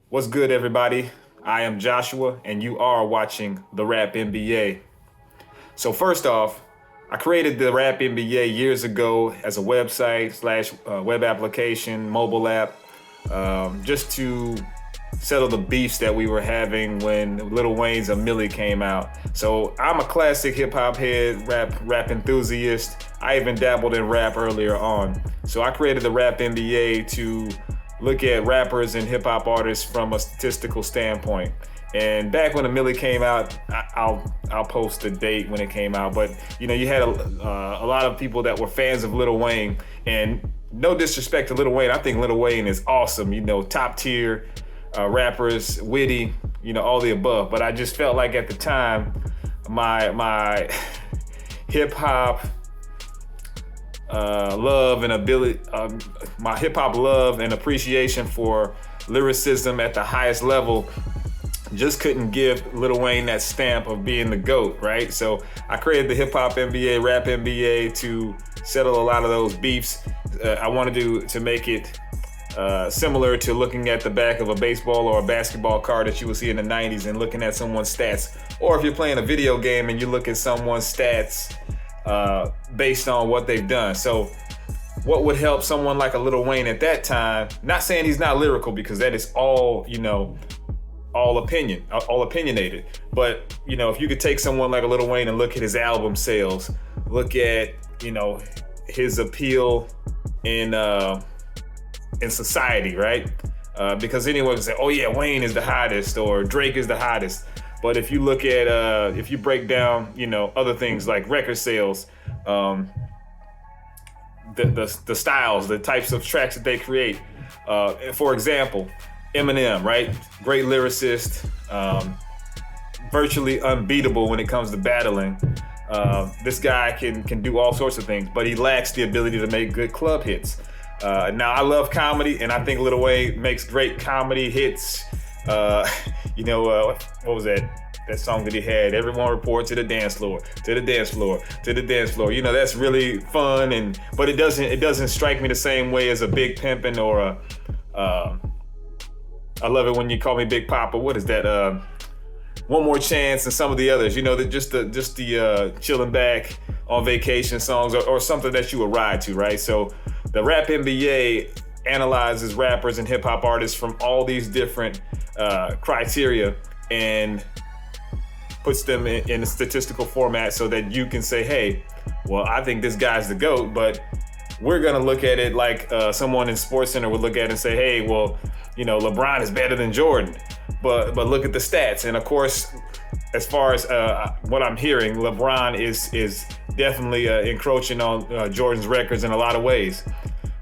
What's good, everybody? I am Joshua, and you are watching the Rap NBA. So first off, I created the Rap NBA years ago as a website slash web application, mobile app, just to settle the beefs that we were having when Lil Wayne's A Milli came out. So I'm a classic hip hop head, rap enthusiast. I even dabbled in rap earlier on. So I created the Rap NBA to look at rappers and hip hop artists from a statistical standpoint. And back when A Milli came out, I'll post the date when it came out. But you had a lot of people that were fans of Lil Wayne, and no disrespect to Lil Wayne, I think Lil Wayne is awesome. Top tier rappers, witty, all the above. But I just felt like at the time, my hip hop love and ability, my hip hop love and appreciation for lyricism at the highest level just couldn't give Lil Wayne that stamp of being the GOAT, right? So I created the Hip Hop NBA, Rap NBA to settle a lot of those beefs. I wanted to make it similar to looking at the back of a baseball or a basketball card that you would see in the 90s and looking at someone's stats. Or if you're playing a video game and you look at someone's stats based on what they've done. So what would help someone like a Lil Wayne at that time, not saying he's not lyrical because that is all opinionated. But, if you could take someone like a Lil Wayne and look at his album sales, look at, his appeal in society, right? Because anyone can say, oh yeah, Wayne is the hottest or Drake is the hottest. But if you look at, if you break down, other things like record sales, the styles, the types of tracks that they create. For example, Eminem, right? Great lyricist, virtually unbeatable when it comes to battling. This guy can do all sorts of things, but he lacks the ability to make good club hits. Now, I love comedy, and I think Lil Wayne makes great comedy hits. What was that song that he had? Everyone report to the dance floor, to the dance floor, to the dance floor. That's really fun, but it doesn't strike me the same way as a Big Pimpin' or I love it when you call me Big Papa. What is that? One More Chance and some of the others. Just the chilling back on vacation songs or something that you would ride to, right? So the Rap NBA analyzes rappers and hip hop artists from all these different criteria and puts them in a statistical format so that you can say, hey, well, I think this guy's the GOAT, but we're gonna look at it like someone in SportsCenter would look at it and say, hey, well, LeBron is better than Jordan, but look at the stats. And of course, as far as what I'm hearing, LeBron is definitely encroaching on Jordan's records in a lot of ways.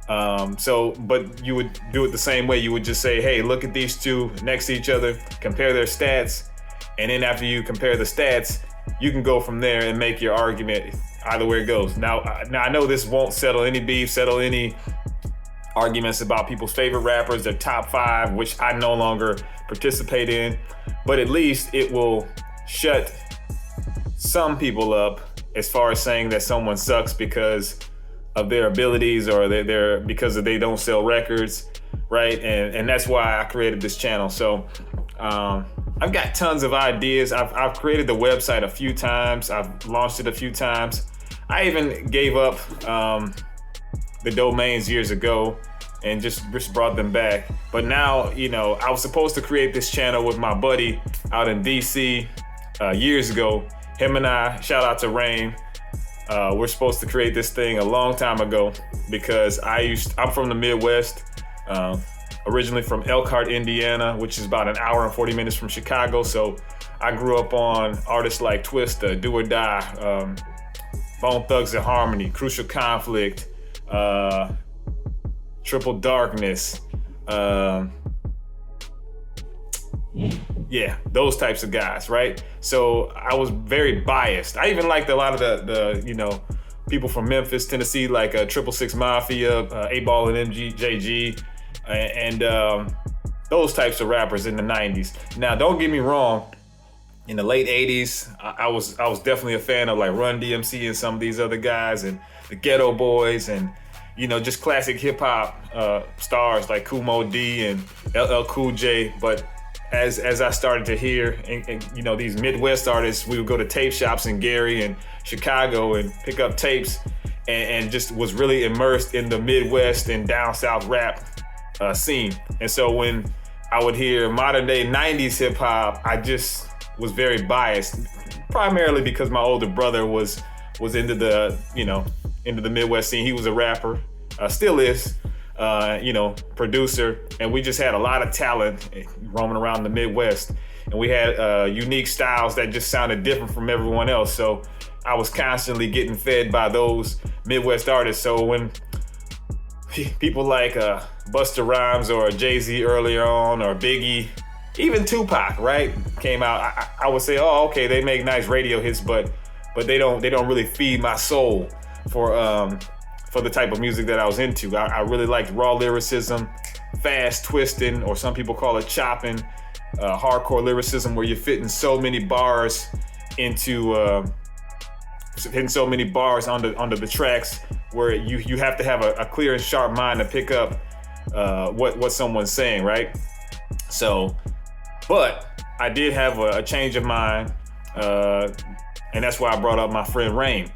But you would do it the same way. You would just say, hey, look at these two next to each other, compare their stats, and then after you compare the stats, you can go from there and make your argument either way it goes. Now I know this won't settle any beef, settle any arguments about people's favorite rappers, their top 5, which I no longer participate in, but at least it will shut some people up as far as saying that someone sucks because of their abilities or because they don't sell records, right? And that's why I created this channel. So I've got tons of ideas. I've created the website a few times. I've launched it a few times. I even gave up the domains years ago and just brought them back. But now, I was supposed to create this channel with my buddy out in DC years ago. Him and I, shout out to Rain, we're supposed to create this thing a long time ago because I'm from the Midwest, originally from Elkhart, Indiana, which is about an hour and 40 minutes from Chicago. So I grew up on artists like Twista, Do or Die, Bone Thugs and Harmony, Crucial Conflict, Triple Darkness, those types of guys, right? So I was very biased. I even liked a lot of the people from Memphis, Tennessee, like 666 Mafia, 8 Ball and MGJG, and those types of rappers in the 90s. Now, don't get me wrong. In the late 80s, I was definitely a fan of like Run DMC and some of these other guys and the Ghetto Boys and just classic hip hop stars like Kumo D and LL Cool J. But as I started to hear, and these Midwest artists, we would go to tape shops in Gary and Chicago and pick up tapes, and just was really immersed in the Midwest and down south rap scene. And so when I would hear modern day 90s hip hop, I just was very biased, primarily because my older brother was into the into the Midwest scene. He was a rapper, still is, producer, and we just had a lot of talent roaming around the Midwest, and we had unique styles that just sounded different from everyone else. So I was constantly getting fed by those Midwest artists. So when people like Busta Rhymes or Jay-Z earlier on, or Biggie, even Tupac, right, came out, I would say, oh, okay, they make nice radio hits, but they don't really feed my soul for the type of music that I was into. I really liked raw lyricism, fast twisting, or some people call it chopping, hardcore lyricism, where you're fitting so many bars into hitting so many bars onto the tracks, where you have to have a clear and sharp mind to pick up what someone's saying, right? So, but I did have a change of mind, and that's why I brought up my friend Rain.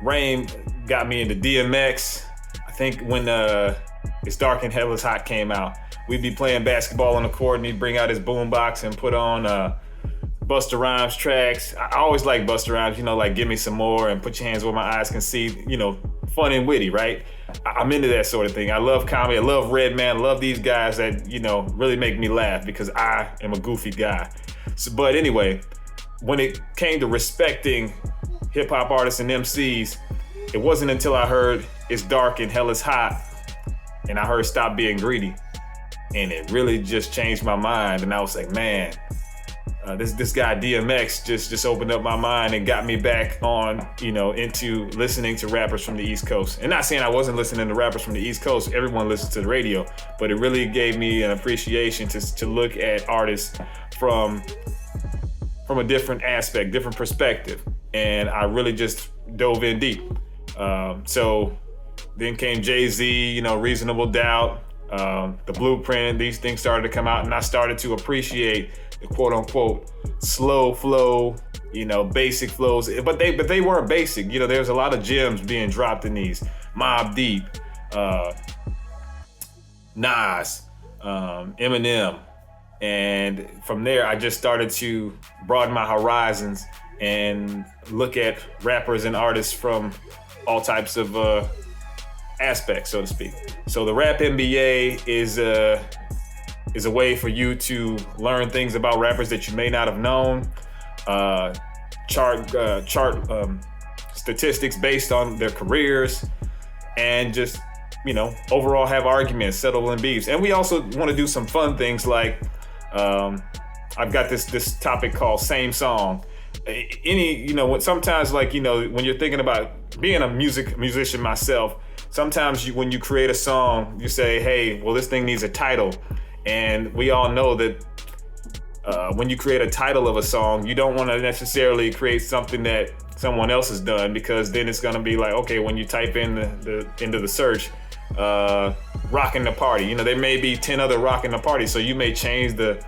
Rain got me into DMX. I think when It's Dark and Hell is Hot came out, we'd be playing basketball on the court, and he'd bring out his boombox and put on Busta Rhymes tracks. I always like Busta Rhymes, like Give Me Some More and Put Your Hands Where My Eyes Can See, fun and witty, right? I'm into that sort of thing. I love comedy. I love Redman. I love these guys that, really make me laugh, because I am a goofy guy. So, but anyway, when it came to respecting hip hop artists and MCs, it wasn't until I heard It's Dark and Hell is Hot, and I heard Stop Being Greedy, and it really just changed my mind. And I was like, man, this guy DMX just opened up my mind and got me back on, into listening to rappers from the East Coast. And not saying I wasn't listening to rappers from the East Coast, everyone listens to the radio, but it really gave me an appreciation to look at artists from a different aspect, different perspective. And I really just dove in deep. So then came Jay-Z, Reasonable Doubt, The Blueprint. These things started to come out, and I started to appreciate the quote unquote slow flow, basic flows, but they weren't basic. There's a lot of gems being dropped in these. Mobb Deep, Nas, Eminem. And from there, I just started to broaden my horizons and look at rappers and artists from all types of aspects, so to speak. So the Rap MBA is a way for you to learn things about rappers that you may not have known, chart statistics based on their careers, and just, overall have arguments, settle in beefs. And we also want to do some fun things like, I've got this topic called Same Song. Sometimes, like, when you're thinking about being a musician myself, sometimes when you create a song, you say, hey, well, this thing needs a title. And we all know that when you create a title of a song, you don't want to necessarily create something that someone else has done, because then it's going to be like, okay, when you type in into the search, Rockin' the Party, there may be 10 other Rockin' the Party, so you may change the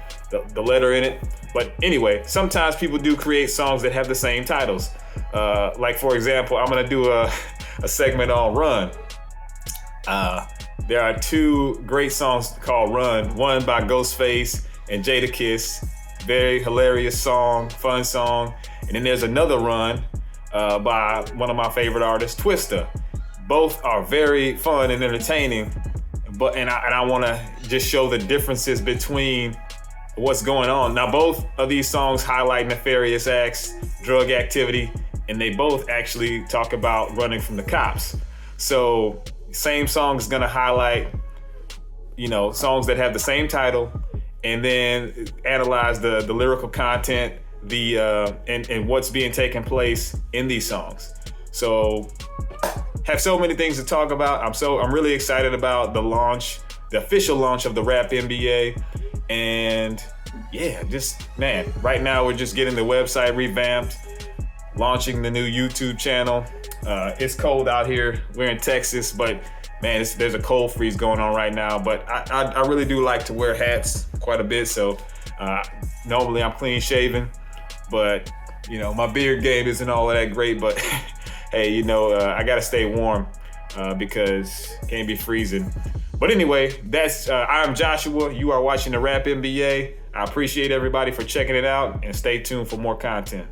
letter in it. But anyway, sometimes people do create songs that have the same titles. Like, for example, I'm going to do a segment on Run. There are two great songs called Run, one by Ghostface and Jadakiss. Very hilarious song, fun song. And then there's another Run by one of my favorite artists, Twista. Both are very fun and entertaining, and I want to just show the differences between what's going on. Now, both of these songs highlight nefarious acts, drug activity, and they both actually talk about running from the cops. So, same song is gonna highlight, songs that have the same title, and then analyze the lyrical content, and what's being taken place in these songs. So, have so many things to talk about. I'm really excited about the official launch of the Rap MBA. And yeah, right now we're just getting the website revamped, launching the new YouTube channel. It's cold out here. We're in Texas, but man, there's a cold freeze going on right now. But I really do like to wear hats quite a bit. So normally I'm clean shaven, but my beard game isn't all that great. But hey, I gotta stay warm because can't be freezing. But anyway, I'm Joshua. You are watching the Rap NBA. I appreciate everybody for checking it out, and stay tuned for more content.